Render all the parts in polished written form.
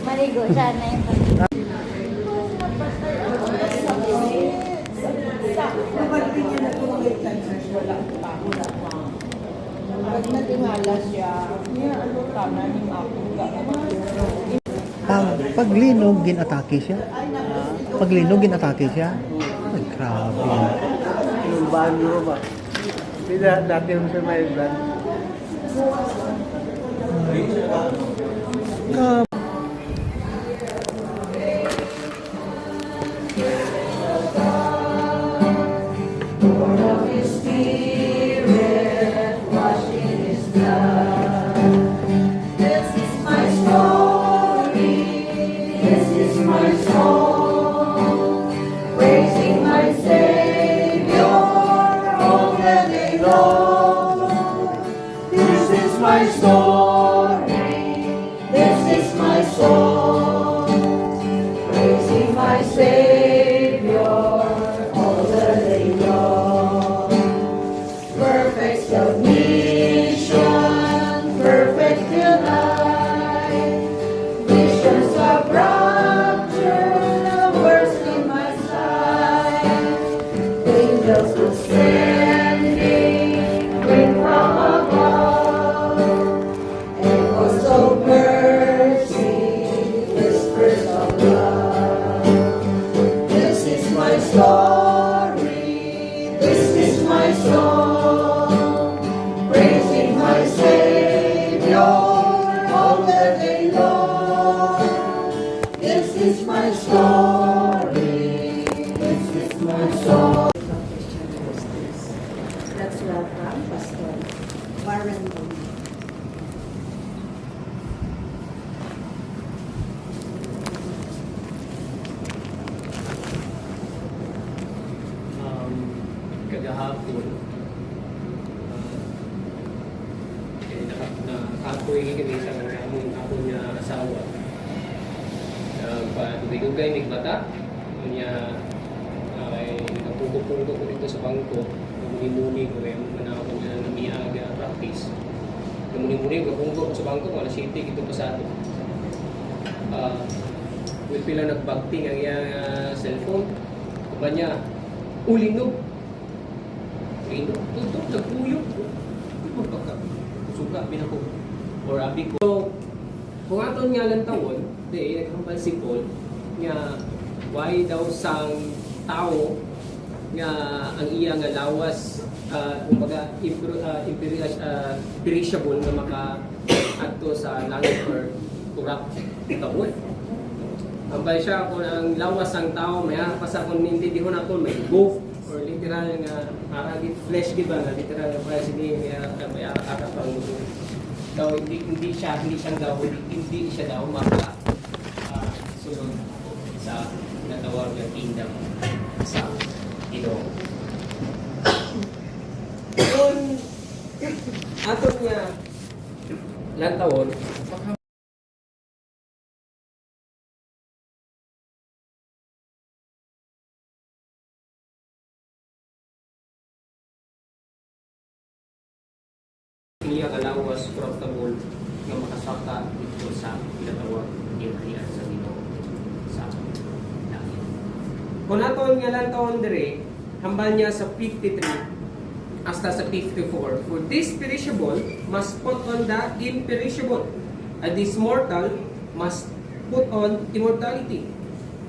Maligo siya na yung Paglinog, ginatake siya. Paglinog, ginatake siya. Ay, grabe. Yung banyo ba? Dati yung sa may brand. Grabe. My story, this is my song, praising my Savior all the day long. Perfect submission, perfect delight, visions of rapture burst in my sight, angels descending, bring from above. Story, this is my song, praising my Savior all the day long. This is my story, this is my song. Let's welcome Pastor Warren Bong. Kagahapon nakapoy kami sa among ako niya asawa pagdugay mig bata niya ay napugo-pugo ko dito sa bangko muni-muni ko yung manako niya namiaga practice muni-muni ko punggo sa bangko wala city dito pa sa ato with pila nagbakting ang iyang cellphone kuba niya ulinog tutok nagpuyok suka binako or abi ko so kung aton nga lang tawon naghambal si Paul nga why daw sang tao nga ang iya nga lawas kumbaga perishable nga maka adto sa langit or kurap tawon ambay siya kung ang lawas ang tao may pasa kung nintindihon naton may go or literal nga parang flesh di ba na literal nga para sige may ara pang daw hindi siya daw maka sunod sa natawag na kingdom sa Ginoo. Kung aton niya lantawon niya kalawas profitable nga makasaka dito sa pinatawag ng sa Ginoo sa langit. Kung aton nga lang taon dire, hambal niya sa 53 hasta sa 54. For this perishable must put on the imperishable, and this mortal must put on immortality.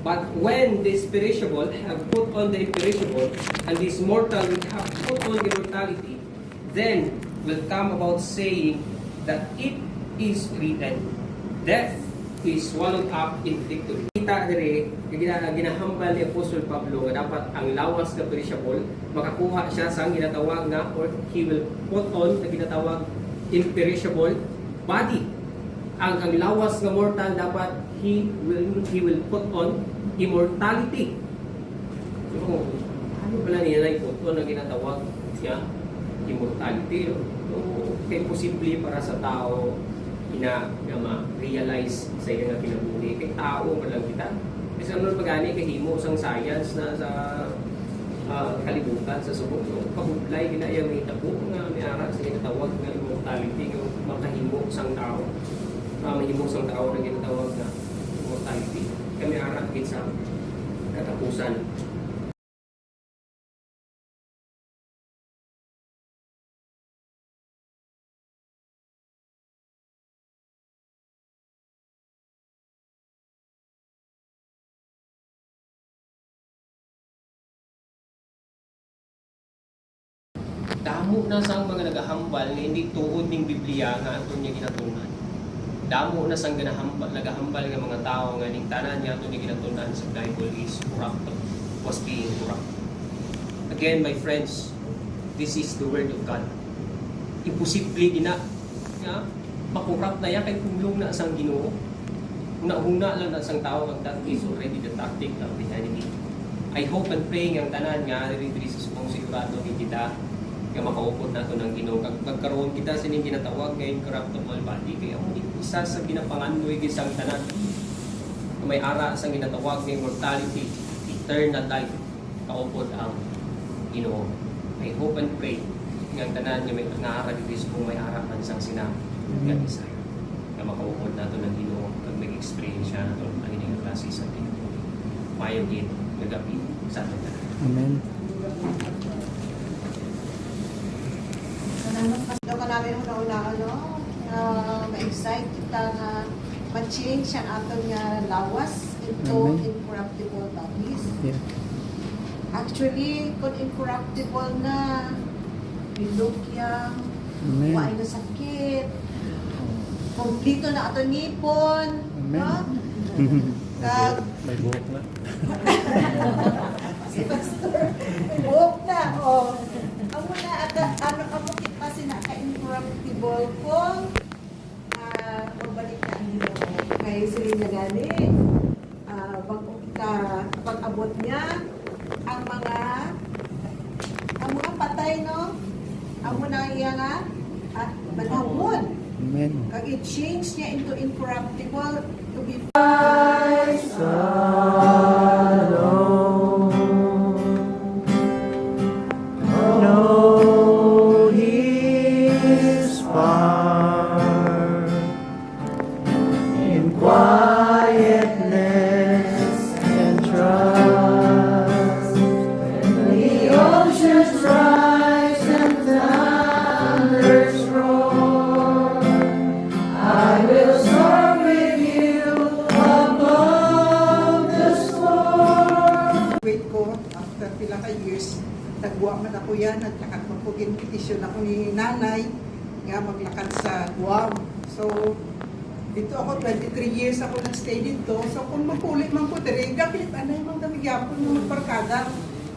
But when this perishable have put on the imperishable, and this mortal will have put on immortality, then will come about saying that it is written, death is swallowed up in victory. Kita dire ginahambal ni Apostol Pablo nga dapat ang lawas nga perishable makakuha siya sa ginatawag nga or he will put on na ginatawag imperishable body. Ang lawas nga mortal dapat he will put on immortality. So, ano pala niya na put on na ginatawag siya immortality? Kaya posible para sa tao na ma-realize sa iyo nga kinabuhi. Kay tao pa lang kita. Kasi ano pagani kahimo sang science na sa kalibutan sa subok. Pahublay ginaya may tabo nga may ara sa tawag nga immortality nga makahimo sang tao. mahimong sa tao na ginatawag na mortality. Kami arakit sa katapusan. Damo na sang mga nagahambal nga hindi tuod ning Biblia nga aton niya ginatunan. Damo na sang nagahambal nga mga tao nga ning tanan nga aton niya ginatunan sa Bible is corrupt, was being corrupt. Again, my friends, this is the word of God. Imposible ina nga makurap na ya kay kumlong na sang Ginoo. Una-una lang na sang tao ang that is already the tactic of the enemy. I hope and pray nga ang tanan nga diri sa subong sigurado kita nga makaupod nato ng Ginoo kag magkaroon kita sa ning ginatawag nga incorruptible body kay amo isa sa ginapangandoy gisang tanan may ara sa ginatawag nga immortality, eternal life kaupod ang Ginoo. I hope and pray nga ang tanan nga may ngaara dito kung may ara man sang sina nga isa nga makaupod nato ng Ginoo kag mag-experience siya nato ang ining klase sa Ginoo. Mayo gid nga gabi sa aton tanan. Amen. Daw ka namin una-una, ma-excite kita nga ma-change ang aton nga lawas into Amen. incorruptible bodies. Yeah. Actually, kung incorruptible na, bilog yang, Amen. waay na sakit, komplito na aton ngipon, Amen. no? Kag, May buhok na. si Pastor, may buhok na, oh. Amo na, amo kita ka-incorruptible kung magbalik na ang Ginoo. Kaya sila na gani, bago kita pag-abot niya, ang mga patay, no? Amo na iya nga, at manhamon. Amen. Kag i-change niya into incorruptible to be know His part in quietness and trust. When the oceans rise and thunders roar, I will soar with you above the storm. Wait ko, after pila ka years, nagbuwa man ako yan, naglakad man po, ginpetisyon ako ni nanay, nga maglakad sa Guam. So, dito ako, 23 years ako nag-stay dito. So, kung magkulit man po, diriga, pilit anay mang kamigyapon ng magparkada.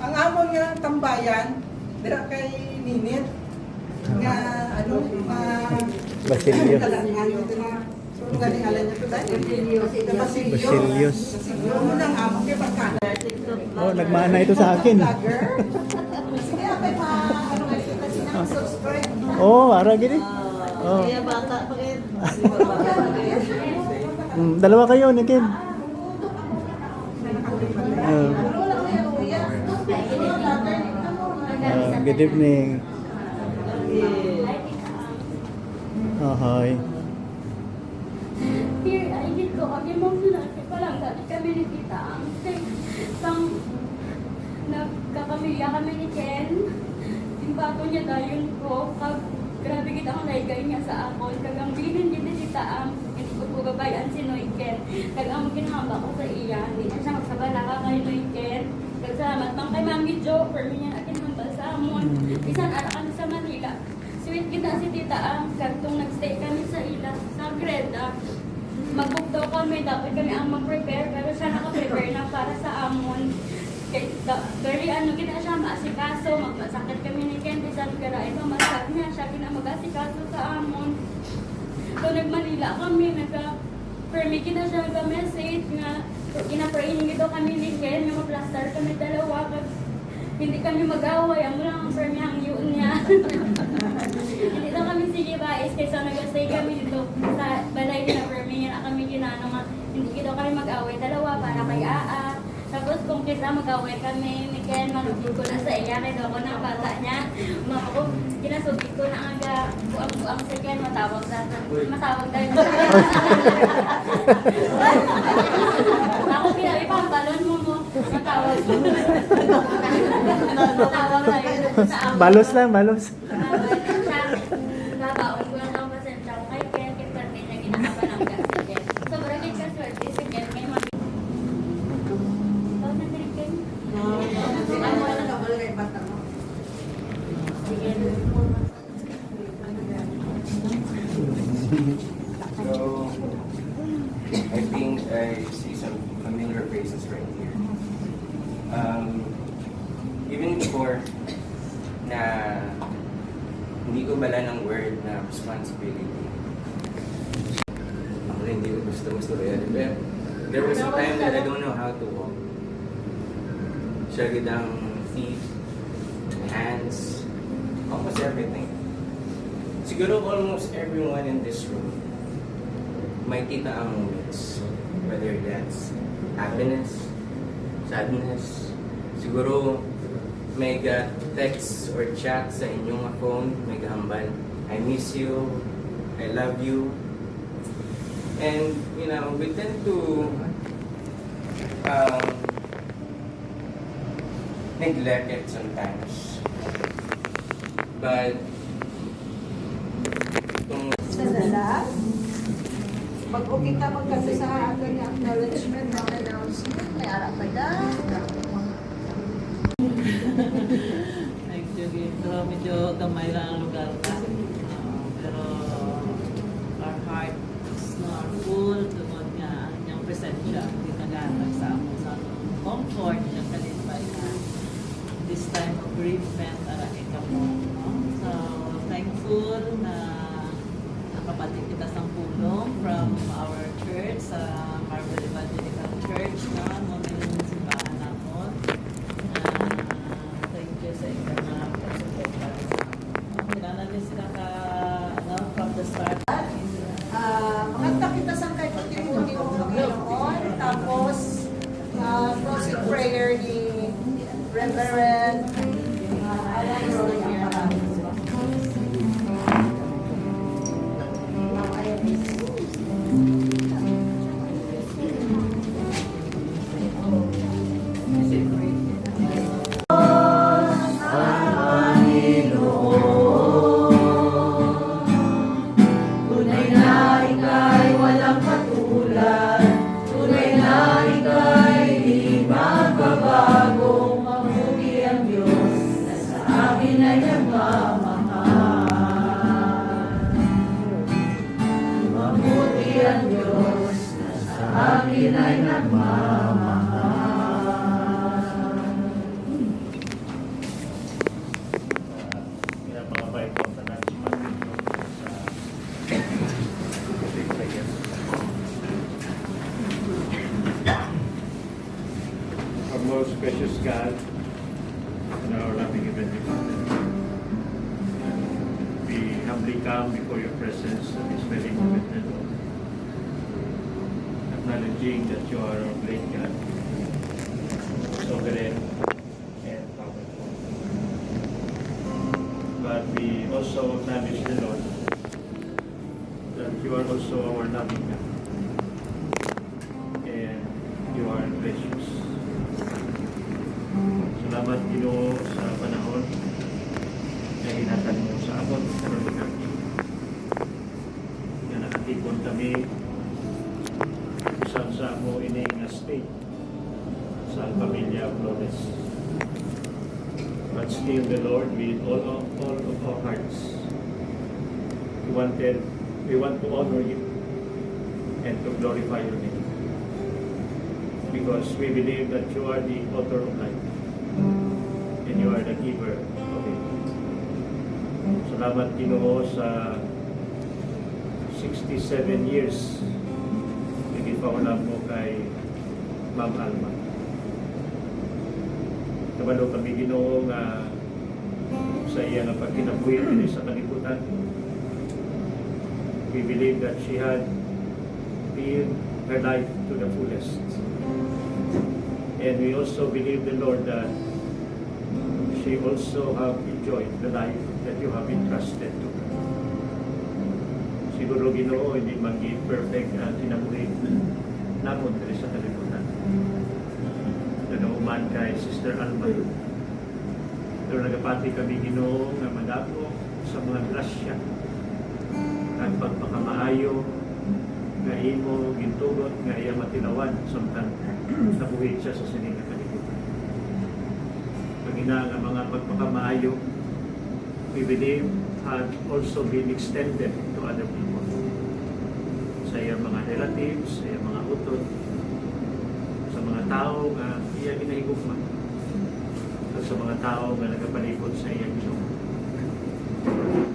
Ang amon nga ng tambayan, dira kay Ninit, nga, Basilio. So, galing alam niya ito dahil. Basilios. Basilio mo nang amon kay parkada. Oh, nagmana ito sa akin. Sige, apay pa, kasi subscribe. Oh, ara gini. Oh. Kaya bata pa rin. Dalawa kayo ni Kim. Good evening. Oh, hi. Here, ay dito kami mamlaki pa lang dati kami ni Tita Ang. Sang nagkakamilya kami ni Ken. Yung bato niya dayon ko. Kag grabe kita akong naigay niya sa akon. Kag ang bilin din ni Tita Ang. Hindi ko po gabayan si Noy Ken. Kag ang kinahamba ko sa iya. Hindi na siya magsabala ka kay Noy Ken. Kag salamat pang kay Mami Jo. For me niya akinahambal sa amon. Bisan ara kami sa Manila. Sweet kita si Tita Ang. Kag tung nagstay kami sa ila. Sa Greda. Mag-book daw kami, dapat kami ang mag-prepare, pero siya naka-prepare na para sa amon. Very gina siya maasikaso, magmasakit kami ni Candy, sabi ka na, ito masakit niya, siya mag-asikaso sa amon. So nag-Manila kami, nagka-permit na siya nagka-message nga, ina-praying daw kami ni Ken, yung ma-plaster kami dalawa, hindi kami mag-away, ang lang ang permi ang yun niya. Hindi daw kami sige bais, kaysa nag-stay kami dito sa balay na permi niya na kami ginano nga, hindi daw kami mag-away dalawa para kay Aa. Tapos kung kita mag-away kami, Mikel, marugin ko na sa iya, kaya ako ng bata niya. Ako, kinasugid ko na aga, buang-buang sa Ken, matawag tayo. Ako pinabi pang balon mo, matawag mo. Matawag tayo sa ako. Balos lang, balos. Babaon ko lang ang pasensya ko kay Ken, kay Pati niya ginakapanangga sa Ken. Sobrang nagkaswerte si Ken, kay Mami. Ikaw na din, Ken. Ano wala ka wala kay bata mo. Sige. So, I think I see some familiar faces right here. Even before na hindi ko bala ng word na responsibility. Ako rin hindi ko gusto yan. But there was a time that I don't know how to walk. Siya ang feet, hands, almost everything. Siguro almost everyone in this room may kita ang moments. Whether that's happiness, sadness, siguro may text or chat sa inyong phone, may kahambal, I miss you, I love you. And, you know, we tend to neglect it sometimes. But, Sadala, pag kita magkasi sa akin yung acknowledgement ng announcement, may arap pa dyan. Thank you, Gito. Medyo gamay lang ang lugar ka. Pero our hearts are full tungod nga ang inyong presensya. Hindi nagatag sa amo sa comfort na kalipay na this time of bereavement ka mo. No? So, thankful na nakapatid kita sa pulong from our church, sa Marvel Evangelical Church na mga simbahan natin. Thank you sa inyo na pagsuporta. Kailangan din sila from the start. Makanta kita sa kay Pagkimunin ng Panginoon. Tapos, closing prayer ni Reverend Alan Roya. Tunay na ika'y walang katulad. Tunay na ika'y di magbabago. Mabuti ang Diyos na sa akin ay nagmamahal. Mabuti ang Diyos na sa akin ay nagmamahal. Kaya mga bait ko sa natin Our most precious God and our loving Heavenly Father, we humbly come before your presence at this very moment, Lord, acknowledging that you are our great God, sovereign and powerful. But we also acknowledge the Lord that you are also our loving God and you are gracious. Salamat Ginoo sa panahon na hinatag mo sa abot karon lugar na nakatipon kami sa mo ini nga state sa pamilya Flores. But still the Lord, with all of our hearts, we want to honor you and to glorify your name. Because we believe that you are the author of life and you are the giver of it. Salamat Ginoo sa 67 years na gipaulam mo kay Ma'am Alma. Kabalo kami Ginoo nga sa iya nga pagkinabuhi din sa kalibutan. We believe that she had lived her life to the fullest. And we also believe the Lord that she also have enjoyed the life that you have entrusted to her. Siguro Ginoo, hindi maging perfect ang kinabuhi namon diri sa kalibutan. Nagauman kay Sister Alma. Pero nagapati kami Ginoo nga madako sa mga grasya at pagpakamaayo nga imo gintugot nga iya matinawan samtang nabuhi siya sa sining nga kalibutan. Pagina nga mga pagpakamaayo, we believe had also been extended to other people. Sa iyang mga relatives, sa iyang mga utod, sa mga tao nga iya ginahigugma, at sa mga tao nga nagapalibot sa iyang Ginoo.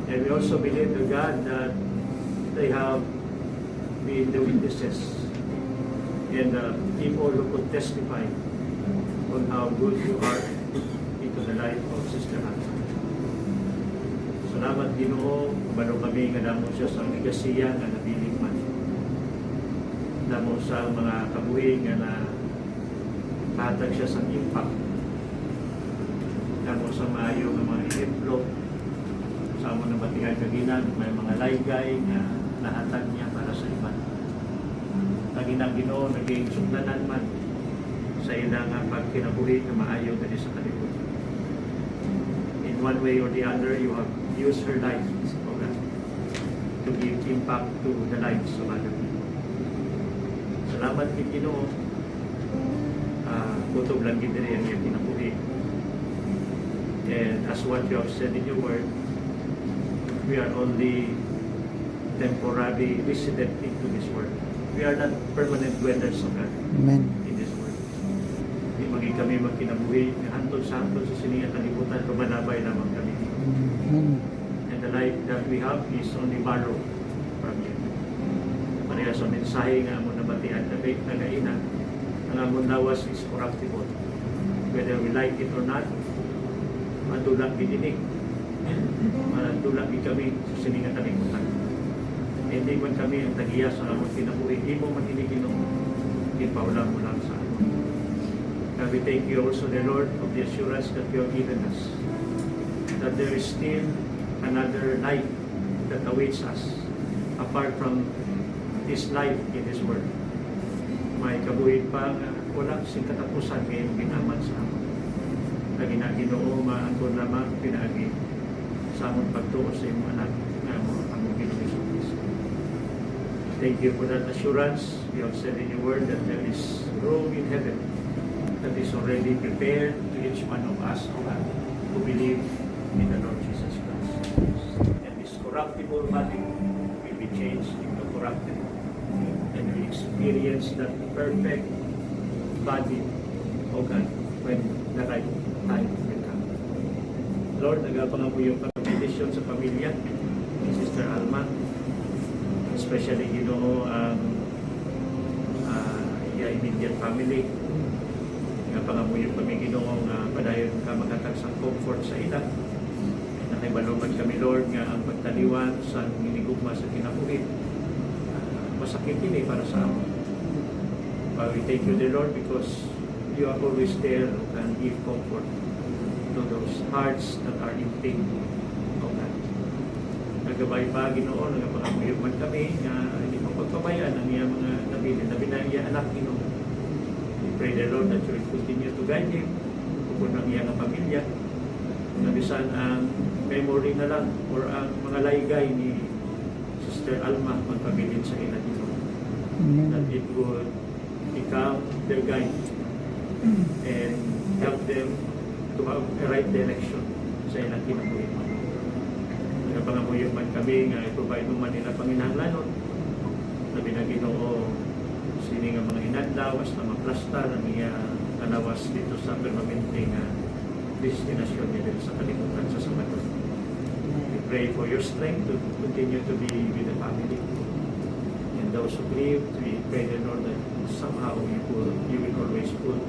And we also believe to God that they have been the witnesses and the people who could testify on how good you are into the life of Sister Hannah. Salamat Ginoo, kabalo kami nga damo siya sa ligasiya nga nabiling man. Damo sa mga kabuhi nga na patag siya sa impact. Damo sa maayo nga mga ehemplo sa amo na batihan kaginan, may mga laygay nga nahatag niya para sa iba. Kaginang Ginoo, naging sugdanan man sa ilang pagkinabuhi na maayo dali sa kalibutan. In one way or the other, you have used her life, O God, to give impact to the lives of other people. Salamat kay Ginoo. Kutob lang gid diri ang iyang kinabuhi. And as what you have said in your word, we are only temporary resident into this world. We are not permanent dwellers of God Amen. in this world. Di maging kami magkinabuhi, hantod sa sininga kalibutan, rumanabay lamang kami. Amen. And the life that we have is only borrowed from you. Pareha sa mensahe nga mo nabatian na nagaina, ang amon lawas is corruptible. Whether we like it or not, madulak gidinig. Madulak gid kami sa sininga kalibutan. Hindi man kami ang tagiya sa amon kinabuhi, di mo man iniginom, ipaulam mo lang sa amon. And we thank you also, the Lord, of the assurance that you have given us, that there is still another life that awaits us apart from this life in this world. May kabuhid pa nga wala sing katapusan ngayon ginaman sa amon. Lagi na Ginoo maangkon lamang pinaagi sa amon pagtuo sa imong anak nga mo ang Ginoo Kristo. Thank you for that assurance. You have said in your word that there is room in heaven that is already prepared to each one of us, O God, who believe in the Lord Jesus Christ. And this corruptible body will be changed into corruptible. And we experience that perfect body, O God, when the right time will come. Lord, nagapangan mo yung pag-petition sa pamilya ni Sister Alma, especially Ginoo ang immediate family. Nagapangan mo yung kami Ginoo nga padayon ka maghatag sa comfort sa ila. Nakibaluman kami Lord nga ang pagtaliwan sa minigugma sa kinabuhi. Masakit ini para sa amin. But we thank you, dear Lord, because you are always there and give comfort to those hearts that are in pain. O God. Nagabay pa, Ginoo, nagapangamuyog man kami na hindi mo pagpabayaan ang iyang mga nabilin na binaiya anak, Ginoo. We pray, dear Lord, that you will continue to guide him, kung ang iyang pamilya, nabisan ang memory na lang or ang mga laygay ni Sister Alma magpabilin sa ila dito. That it would become their guide and help them to have a right direction sa ilang kinabuhi. Nagapangamuyog man kami nga i-provide mo man nila panginahanglanon na binaginoo sini nga mga inadlaw as na maplastar ang iya kalawas dito sa permanente nga destinasyon niya dito sa kalibutan sa Sabado. We pray for your strength to continue to be with the family. And those who grieve, we pray the Lord that somehow you will always put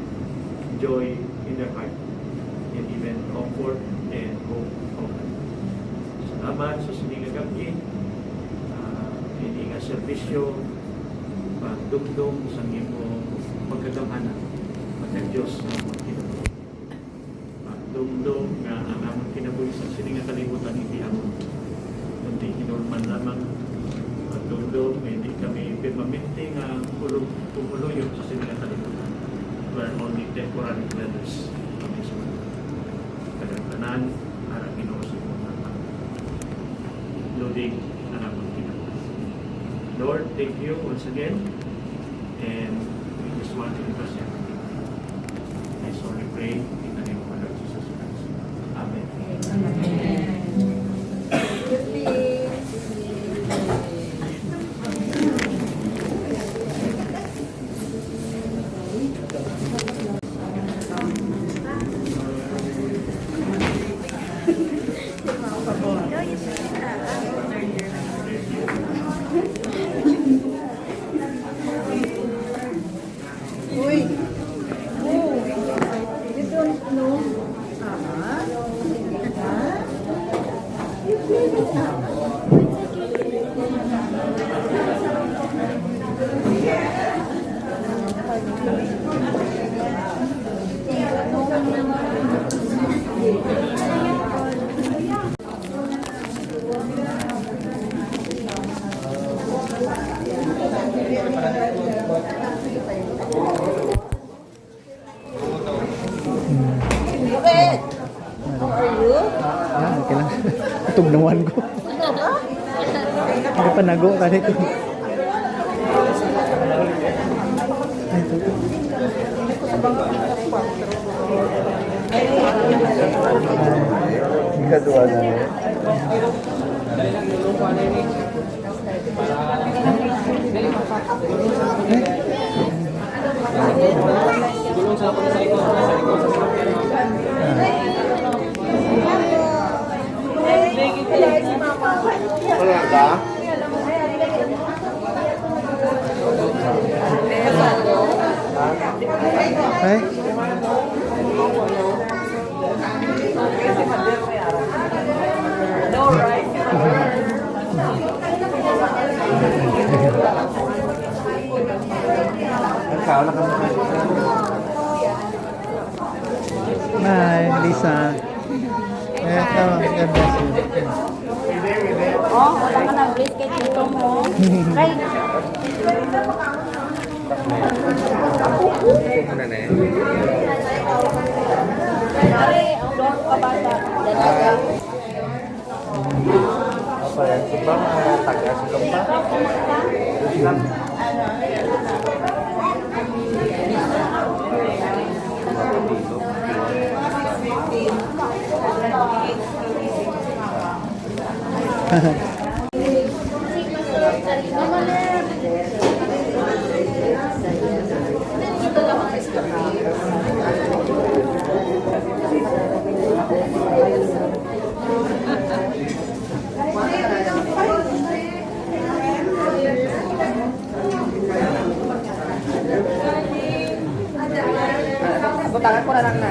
joy in their heart and even comfort and hope. Salamat sa sininga gabi, hindi nga serbisyo, pagdugdong sa iyong pagkagamhanan, ng Diyos ng among kinabuhi. At dumdum nga ang among kinabuhi sa sining nga kalibutan hindi among kundi hinulman lamang. At dumdum nga hindi kami permanente nga pumuluyo sa sining nga kalibutan. We are only temporary dwellers of this world. Kadagdanan, para Ginoo sa imong mga including ang among kinabuhi. Lord, thank you once again, and we just want to trust everything. I solely pray in the name of our Lord Jesus Christ. Amen. Uy! Oh! You don't know? Okay. How are you? Yan, okay lang. Tugnawan ko. Hindi pa nago kasi ito. Ay, ito. Ikaduwa na. Gulong sa likod, sa likod sa sasakyan. Wala ka? Ay, Ikaw na kami. bye, Lisa. Eto, God bless you. Oh, wala ka na brisket dito mo. Right. Ano na eh? Pare, ang doon ka ba sa dalaga? Apa yan? Subang taga silong pa? Silang. Butangan ko na lang na.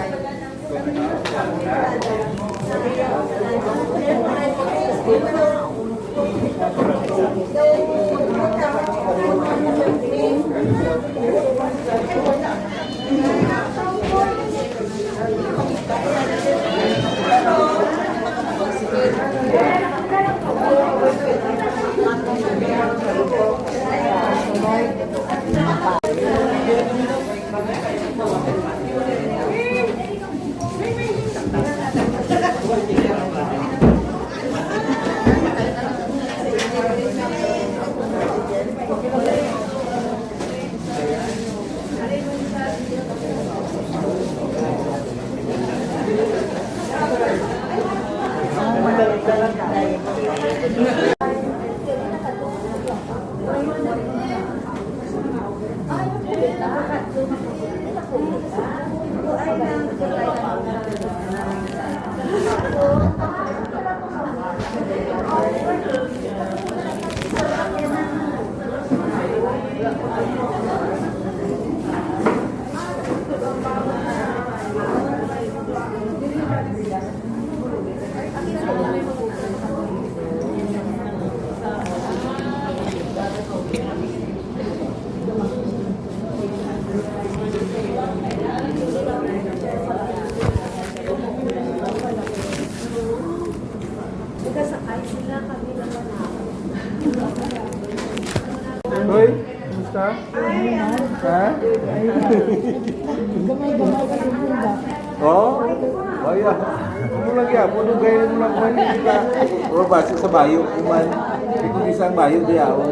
Ha? Oh, waya. Ano lang yan? Puno gaya mo lang man nila. Pero base sa bayo, kuman. Ito isang bayo di ako.